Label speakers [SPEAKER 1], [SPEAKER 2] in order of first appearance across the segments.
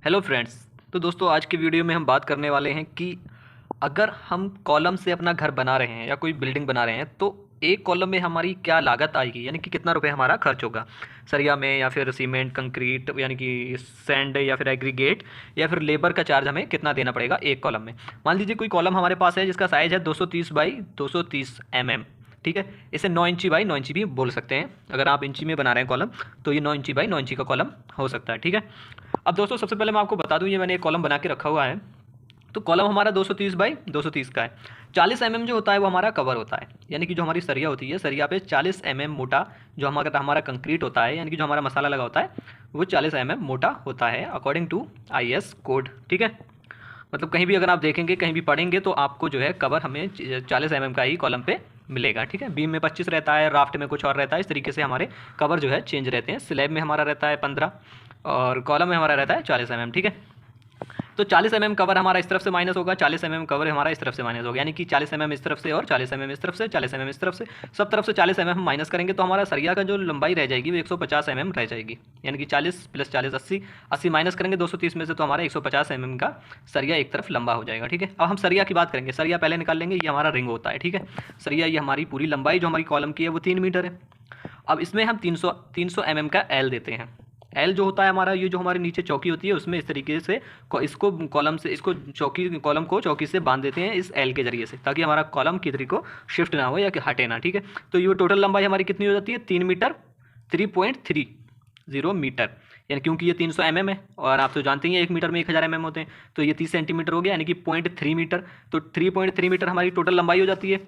[SPEAKER 1] Hello friends. तो दोस्तों आज की वीडियो में हम बात करने वाले हैं कि अगर हम कॉलम से अपना घर बना रहे हैं या कोई बिल्डिंग बना रहे हैं तो एक कॉलम में हमारी क्या लागत आएगी, यानी कि कितना रुपए हमारा खर्च होगा सरिया में, या फिर सीमेंट कंक्रीट यानी कि सैंड, या फिर एग्रीगेट, या फिर लेबर का चार्ज हमें कितना देना पड़ेगा एक कॉलम में। मान लीजिए कोई कॉलम हमारे पास है जिसका साइज़ है 230 बाई 230 mm। ठीक है, इसे 9 इंची बाई 9 इंची भी बोल सकते हैं। अगर आप इंची में बना रहे हैं कॉलम तो ये 9 इंची बाई 9 इंची का कॉलम हो सकता है। ठीक है, अब दोस्तों सबसे पहले मैं आपको बता दूं, ये मैंने एक कॉलम बना के रखा हुआ है। तो कॉलम हमारा 230 बाई 230 का है। 40 जो होता है वो हमारा कवर होता है, यानी कि जो हमारी सरिया होती है, सरिया पे 40 मोटा जो हमारा हमारा कंक्रीट होता है, यानी कि जो हमारा मसाला लगा होता है वो 40 मोटा होता है अकॉर्डिंग टू IS कोड। ठीक है, मतलब कहीं भी अगर आप देखेंगे, कहीं भी पढ़ेंगे तो आपको जो है कवर हमें 40 का ही कॉलम पे मिलेगा। ठीक है, बीम में 25 रहता है, राफ्ट में कुछ और रहता है। इस तरीके से हमारे कवर जो है चेंज रहते हैं। स्लैब में हमारा रहता है 15 और कॉलम में हमारा रहता है 40 ठीक है, तो 40 कवर हमारा इस तरफ से माइनस होगा, 40 कवर हमारा इस तरफ से माइनस होगा, यानी कि 40 इस तरफ से और 40 इस तरफ से, 40 इस तरफ से, सब तरफ से 40 हम माइनस करेंगे तो हमारा सरिया का जो लंबाई रह जाएगी वो 150 रह जाएगी। यानी कि 40 + 40 80, 80 माइनस करेंगे 230 में से तो हमारा 150 का सरिया एक तरफ लंबा हो जाएगा। ठीक है, अब हम सरिया की बात करेंगे। सरिया पहले निकाल लेंगे, ये हमारा रिंग होता है। ठीक है, सरिया ये हमारी पूरी लंबाई जो हमारी कॉलम की है वो 3 मीटर है। अब इसमें हम 300 का एल देते हैं। एल जो होता है हमारा, ये जो हमारे नीचे चौकी होती है उसमें इस तरीके से इसको कॉलम से, इसको चौकी कॉलम को चौकी से बांध देते हैं इस एल के जरिए से, ताकि हमारा कॉलम किधर को शिफ्ट ना हो या कि हटे ना। ठीक है, तो ये टोटल लंबाई हमारी कितनी हो जाती है? 3 मीटर 3.30 मीटर, यानी क्योंकि ये 300 है और आप तो जानते ही हैं 1 मीटर में 1000 होते हैं, तो ये 30 सेंटीमीटर हो गया, यानी कि 0.3 मीटर। तो 3.3 मीटर हमारी टोटल लंबाई हो जाती है।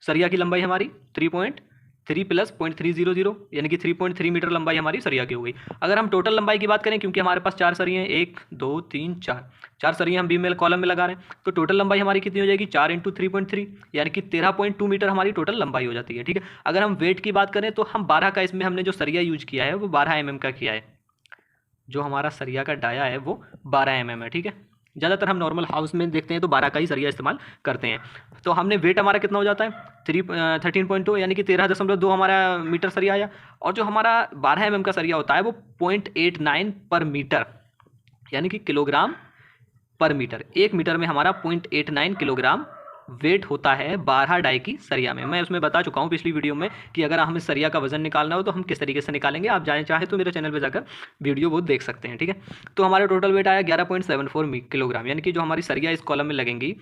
[SPEAKER 1] सरिया की लंबाई हमारी 3.3 + 0.300, यानी कि 3.3 मीटर लंबाई हमारी सरिया की हो गई। अगर हम टोटल लंबाई की बात करें, क्योंकि हमारे पास 4 सरिये हैं, 1 2 3 4 सरिये हम बीम में कॉलम में लगा रहे हैं, तो टोटल लंबाई हमारी कितनी हो जाएगी? 4 × 3.3, यानी कि 13.2 मीटर हमारी टोटल लंबाई हो जाती है। ठीक है, अगर हम वेट की बात करें तो हम 12 का, इसमें हमने जो सरिया यूज किया है वो 12 का किया है। जो हमारा सरिया का डाया है वो 12 है। ठीक है, ज़्यादातर हम नॉर्मल हाउस में देखते हैं तो 12 का ही सरिया इस्तेमाल करते हैं। तो हमने वेट हमारा कितना हो जाता है? 13.2, यानी कि 13.2 हमारा मीटर सरिया आया। और जो हमारा 12 का सरिया होता है वो 0.89 पर मीटर, यानी कि किलोग्राम पर मीटर। 1 मीटर में हमारा 0.89 किलोग्राम वेट होता है 12 डाई की सरिया में। मैं उसमें बता चुका हूँ पिछली वीडियो में कि अगर हमें सरिया का वजन निकालना हो तो हम किस तरीके से निकालेंगे। आप जाने चाहें तो मेरे चैनल पे जाकर वीडियो वो देख सकते हैं। ठीक है, तो हमारा टोटल वेट आया 11.74 किलोग्राम, यानी कि जो हमारी सरिया इस कॉलम में लगेंगी,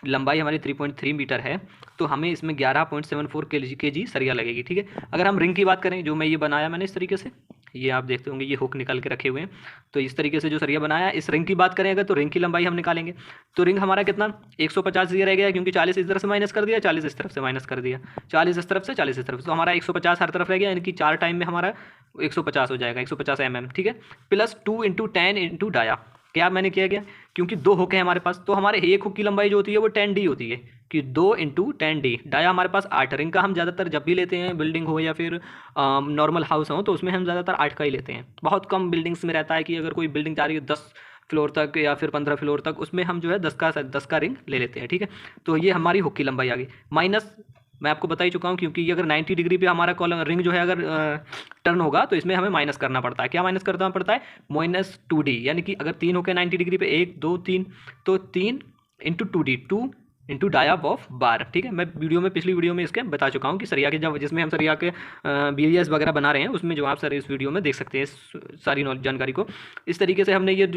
[SPEAKER 1] लंबाई हमारी 3.3 मीटर है, तो हमें इसमें 11.74 kg सरिया लगेगी। ठीक है, अगर हम रिंग की बात करें, जो मैं ये बनाया मैंने इस तरीके से, ये आप देखते होंगे ये हुक निकाल के रखे हुए हैं, तो इस तरीके से जो सरिया बनाया, इस रिंग की बात करें अगर, तो रिंग की लंबाई हम निकालेंगे तो रिंग हमारा कितना 150 ये रह गया, क्योंकि 40 इस तरफ से माइनस कर दिया, 40 इस तरफ से माइनस कर दिया, 40 इस तरफ से 40 इस तरफ से, तो हमारा 150 हर तरफ रह गया, यानी कि 4 टाइम में हमारा 150 हो जाएगा, 150 ठीक है, प्लस 2 × 10 × डाया। क्या मैंने किया गया, क्योंकि 2 हुक है हमारे पास, तो हमारे एक हुक की लंबाई जो होती है वो 10D होती है, कि 2 × 10D। डाया हमारे पास 8 रिंग का हम ज़्यादातर जब भी लेते हैं, बिल्डिंग हो या फिर नॉर्मल हाउस हो, तो उसमें हम ज़्यादातर 8 का ही लेते हैं। बहुत कम बिल्डिंग्स में रहता है कि अगर कोई बिल्डिंग जा रही है 10 फ्लोर तक या फिर 15 फ्लोर तक, उसमें हम जो है 10 का रिंग ले लेते हैं। ठीक है, तो ये हमारी हुक की लंबाई आ गई। माइनस मैं आपको बता ही चुका हूँ, क्योंकि अगर 90 डिग्री पे हमारा कॉलम रिंग जो है अगर टर्न होगा तो इसमें हमें माइनस करना पड़ता है। क्या माइनस करना पड़ता है? -2D, यानी कि अगर 3 होकर 90 डिग्री पे 1 2 3, तो 3 × 2D, 2 × डाया ऑफ बार। ठीक है, मैं वीडियो में पिछली वीडियो में इसके बता चुका हूँ कि सरिया के जब जिसमें हम सरिया के BIS वगैरह बना रहे हैं, उसमें जो आप सर इस वीडियो में देख सकते हैं इस सारी जानकारी को। इस तरीके से हमने ये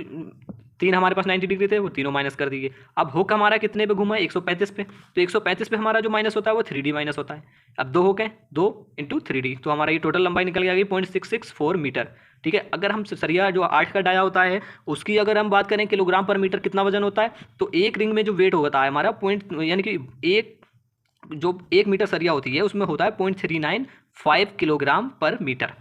[SPEAKER 1] 3 हमारे पास 90 डिग्री थे, वो तीनों माइनस कर दिए। अब हुक हमारा कितने पे घूमा है? 135 पे, तो 135 पे हमारा जो माइनस होता है वो 3D माइनस होता है। अब 2 हुक हैं, 2 × 3D, तो हमारा ये टोटल लंबाई निकल गई 0.664 मीटर। ठीक है, अगर हम सरिया जो 8 का डाया होता है उसकी अगर हम बात करें किलोग्राम पर मीटर कितना वजन होता है, तो एक रिंग में जो वेट होता है हमारा यानी कि जो 1 मीटर सरिया होती है उसमें होता है 0.395 किलोग्राम पर मीटर।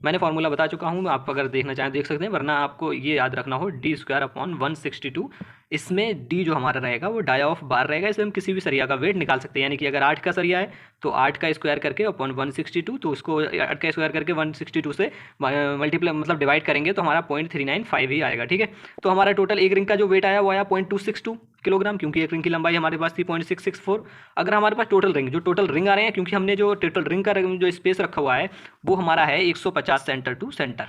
[SPEAKER 1] मैंने फार्मूला बता चुका हूँ, आप अगर देखना चाहें देख सकते हैं, वरना आपको ये याद रखना हो D² / 162। इसमें D जो हमारा रहेगा वो डाया ऑफ बार रहेगा। इससे हम किसी भी सरिया का वेट निकाल सकते हैं, यानी कि अगर 8 का सरिया है तो 8 का स्क्वायर करके अपॉन 162, तो उसको 8 का स्क्वायर करके 162 से मल्टीप्लाई मतलब डिवाइड करेंगे तो हमारा 0.395 ही आएगा। ठीक है, तो हमारा टोटल एक रिंग का जो वेट आया वो आया 0.262 किलोग्राम, क्योंकि एक रिंग की लंबाई हमारे पास थी 0.664। अगर हमारे पास टोटल रिंग आ रहे हैं, क्योंकि हमने जो टोटल रिंग का जो स्पेस रखा हुआ है वो हमारा है 150 center to center.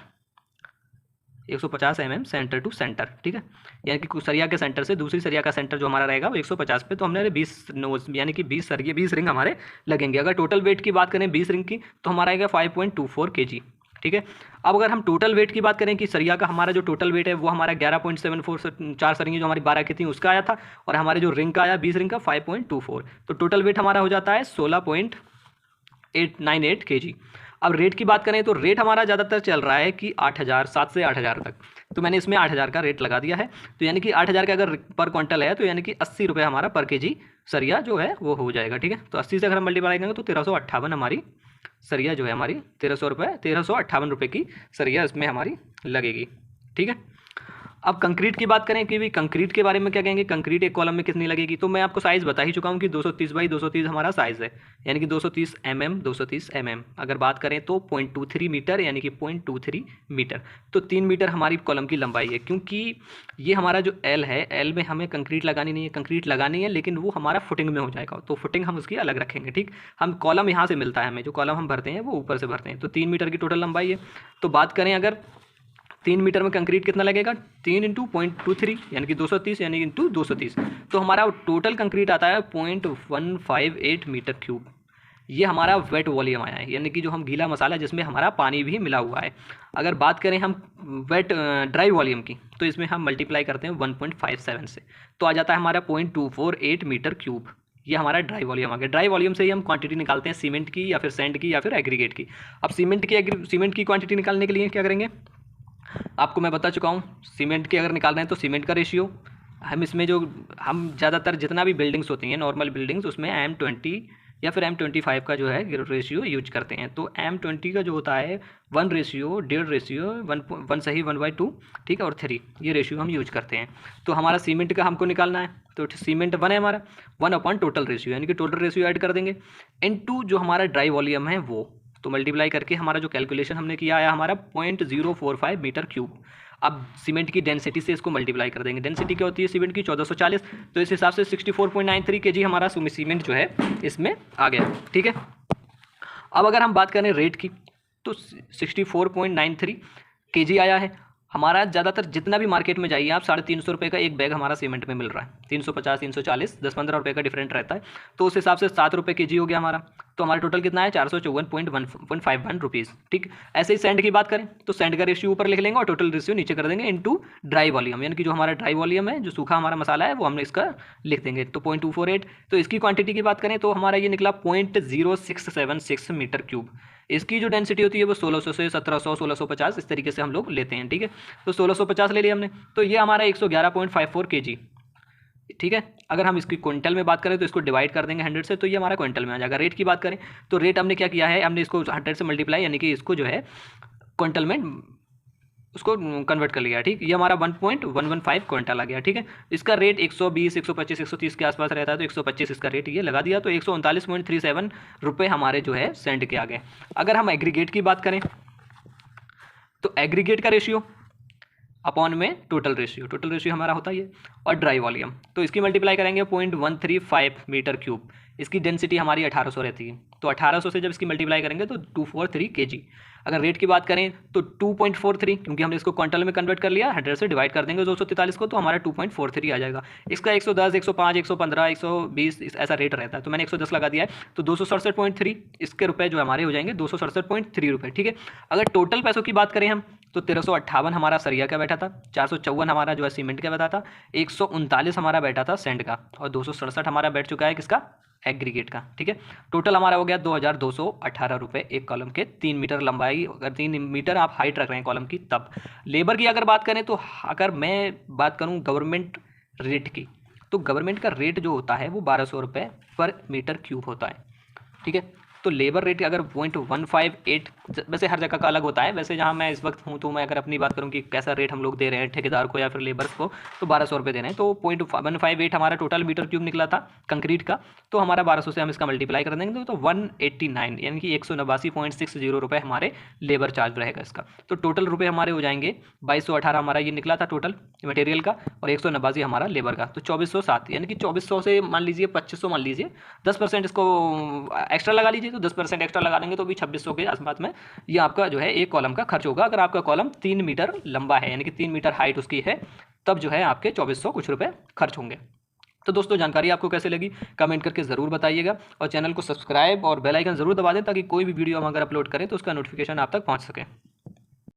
[SPEAKER 1] 150 mm center to center, ठीक है। यानी कि सरिया के सेंटर से दूसरी सरिया का सेंटर जो हमारा रहेगा वो 150 पे, तो हमने 20 नोज यानी कि 20 सरिये 20 रिंग हमारे लगेंगे। अगर टोटल वेट की बात करें 20 रिंग की तो हमारा आएगा 5.24 kg, ठीक है। अब अगर हम टोटल वेट की बात करें कि सरिया का हमारा जो टोटल वेट है वो हमारा 11.74 से 4 सरियाँ जो हमारी 12 की थी उसका आया था, और हमारे जो रिंग का आया 20 रिंग का 5.24, तो टोटल वेट हमारा हो जाता है 16.898 kg। अब रेट की बात करें तो रेट हमारा ज़्यादातर चल रहा है कि 8,000, 7 से 8,000 तक, तो मैंने इसमें 8,000 का रेट लगा दिया है। तो यानी कि 8,000 का अगर पर क्विंटल है तो यानी कि 80 रुपये हमारा पर केजी सरिया जो है वो हो जाएगा, ठीक है। तो 80 से अगर हम मल्टीप्लाई करेंगे तो 1358 हमारी सरिया जो है हमारी 1358 रुपये की सरिया इसमें हमारी लगेगी, ठीक है। अब कंक्रीट की बात करें कि भाई कंक्रीट के बारे में क्या कहेंगे, कंक्रीट एक कॉलम में कितनी लगेगी, तो मैं आपको साइज़ बता ही चुका हूँ कि 230 बाई 230 हमारा साइज़ है, यानी कि 230 mm 230 mm। अगर बात करें तो 0.23 मीटर यानी कि 0.23 मीटर, तो 3 मीटर हमारी कॉलम की लंबाई है। क्योंकि ये हमारा जो एल है, एल में हमें कंक्रीट लगानी नहीं है, कंक्रीट लगानी है लेकिन वो हमारा फुटिंग में हो जाएगा, तो फुटिंग हम उसकी अलग रखेंगे, ठीक। हम कॉलम यहाँ से मिलता है, हमें जो कॉलम हम भरते हैं वो ऊपर से भरते हैं, तो 3 मीटर की टोटल लंबाई है। तो बात करें अगर 3 मीटर में कंक्रीट कितना लगेगा, 3 × 0.23 यानी कि 230 यानी कि इंटू 230, तो हमारा टोटल कंक्रीट आता है 0.158 मीटर क्यूब। ये हमारा वेट वॉल्यूम आया है, यानी कि जो हम गीला मसाला जिसमें हमारा पानी भी मिला हुआ है। अगर बात करें हम वेट ड्राई वॉल्यूम की तो इसमें हम मल्टीप्लाई करते हैं 1.57 से, तो आ जाता है हमारा 0.248 मीटर क्यूब। ये हमारा ड्राई वॉल्यूम आ गया। ड्राई वॉल्यूम से ही हम क्वांटिटी निकालते हैं सीमेंट की या फिर सैंड की या फिर एग्रीगेट की। अब सीमेंट की क्वांटिटी निकालने के लिए क्या करेंगे, आपको मैं बता चुका हूँ। सीमेंट की अगर निकाल रहे हैं तो सीमेंट का रेशियो हम इसमें जो हम ज़्यादातर जितना भी बिल्डिंग्स होती हैं नॉर्मल बिल्डिंग्स उसमें M20 या फिर M25 का जो है रेशियो यूज करते हैं। तो M20 का जो होता है 1 रेशियो 1.5 रेशियो 1 सही 1/2, ठीक है, और 3 ये रेशियो हम यूज करते हैं। तो हमारा सीमेंट का हमको निकालना है, तो सीमेंट 1 है हमारा, 1 टोटल रेशियो यानी कि टोटल रेशियो ऐड कर देंगे इनटू जो हमारा ड्राई वॉल्यूम है वो, तो मल्टीप्लाई करके हमारा जो कैलकुलेशन हमने किया है हमारा 0.045 मीटर क्यूब। अब सीमेंट की डेंसिटी से इसको मल्टीप्लाई कर देंगे। डेंसिटी क्या होती है सीमेंट की 1440, तो इस हिसाब से 64.93 kg हमारा सीमेंट जो है इसमें आ गया, ठीक है। अब अगर हम बात करें रेट की तो 64.93 kg आया है हमारा। ज़्यादातर जितना भी मार्केट में जाइए आप 350 रुपये का एक बैग हमारा सीमेंट में मिल रहा है, 350 340 10-15 रुपये का डिफरेंट रहता है, तो उस हिसाब से 7 रुपये kg हो गया हमारा। तो हमारा टोटल कितना है 454.151 रुपीज़, ठीक। ऐसे ही सैंड की बात करें तो सैंड का रेशियो ऊपर लिख लेंगे और टोटल रेशियो नीचे कर देंगे इनटू ड्राई वॉल्यूम, यानी कि जो हमारा ड्राई वॉल्यूम है जो सूखा हमारा मसाला है वो हमने इसका लिख देंगे, तो 0.248। तो इसकी क्वांटिटी की बात करें तो हमारा ये निकला 0.0676 मीटर क्यूब। इसकी जो डेंसिटी होती है वो 1600 से 1700 1650 इस तरीके से हम लोग लेते हैं, ठीक है। तो 1650 ले लिया हमने, तो ये हमारा 111.54 kg, ठीक है। अगर हम इसकी क्विंटल में बात करें तो इसको डिवाइड कर देंगे 100 से, तो ये हमारा क्विंटल में आ जाएगा। रेट की बात करें तो रेट हमने क्या किया है, हमने इसको 100 से मल्टीप्लाई यानी कि इसको जो है क्विंटल में उसको कन्वर्ट कर लिया, ठीक। ये हमारा 1.115 क्विंटल आ गया, ठीक है। इसका रेट 120 125 130 के आसपास रहता है, तो 125 इसका रेट ये लगा दिया, तो 139.37 रुपये हमारे जो है सेंड के आ गए। अगर हम एग्रीगेट की बात करें तो एग्रीगेट का रेशियो अपॉन में टोटल रेशियो हमारा होता है ये, और ड्राई वॉल्यूम, तो इसकी मल्टीप्लाई करेंगे 0.135 मीटर क्यूब। इसकी डेंसिटी हमारी 1800 रहती है, तो 1800 से जब इसकी मल्टीप्लाई करेंगे तो 243 kg। अगर रेट की बात करें तो 2.43, क्योंकि हमने इसको क्विंटल में कन्वर्ट कर लिया, 100 से डिवाइड कर देंगे 243 को, तो हमारा 2.43 आ जाएगा। इसका 110 105 115 120 ऐसा रेट रहता है, तो मैंने 110 लगा दिया है, तो 267.3 इसके रुपये जो हमारे हो जाएंगे 267.3 रुपये, ठीक है। अगर टोटल पैसों की बात करें हम तो 1358 हमारा सरिया का बैठा था, 454 हमारा जो है सीमेंट का बैठा था, 139 हमारा बैठा था सैंड का, और 267 हमारा बैठ चुका है किसका, एग्रीगेट का, ठीक है। टोटल हमारा हो गया 2218 रुपये एक कॉलम के, 3 मीटर लंबाई, अगर 3 मीटर आप हाइट रख रहे हैं कॉलम की तब। लेबर की अगर बात करें तो अगर मैं बात करूं गवर्नमेंट रेट की, तो गवर्नमेंट का रेट जो होता है वो 1200 रुपये पर मीटर क्यूब होता है, ठीक है। तो लेबर रेट अगर 0.158, वैसे हर जगह का अलग होता है, वैसे जहाँ मैं इस वक्त हूँ तो मैं अगर अपनी बात करूँ कि कैसा रेट हम लोग दे रहे हैं ठेकेदार को या फिर लेबर्स को, तो 1200 रुपये दे रहे हैं, तो 0.158 हमारा टोटल मीटर क्यूब निकला था कंक्रीट का, तो हमारा 1200 से हम इसका मल्टीप्लाई कर देंगे तो 189 यानी कि 189.60 रुपये हमारे लेबर चार्ज रहेगा इसका। तो टोटल रुपये हमारे हो जाएंगे 2218 हमारा ये निकला था टोटल मटेरियल का, और 189 हमारा लेबर का, तो 2407 यानी कि 2400 से मान लीजिए 2500 मान लीजिए 10% इसको एक्स्ट्रा लगा लीजिए, तो 10% एक्स्ट्रा लगा देंगे तो भी 2600 के आसपास में ये आपका जो है एक कॉलम का खर्च होगा। अगर आपका कॉलम 3 मीटर लंबा है यानी कि 3 मीटर हाइट उसकी है, तब जो है आपके 2400 कुछ रुपये खर्च होंगे। तो दोस्तों जानकारी आपको कैसे लगी कमेंट करके ज़रूर बताइएगा, और चैनल को सब्सक्राइब और बेल आइकन ज़रूर दबा दें ताकि कोई भी वीडियो हम अगर अपलोड करें तो उसका नोटिफिकेशन आप तक पहुंच सके।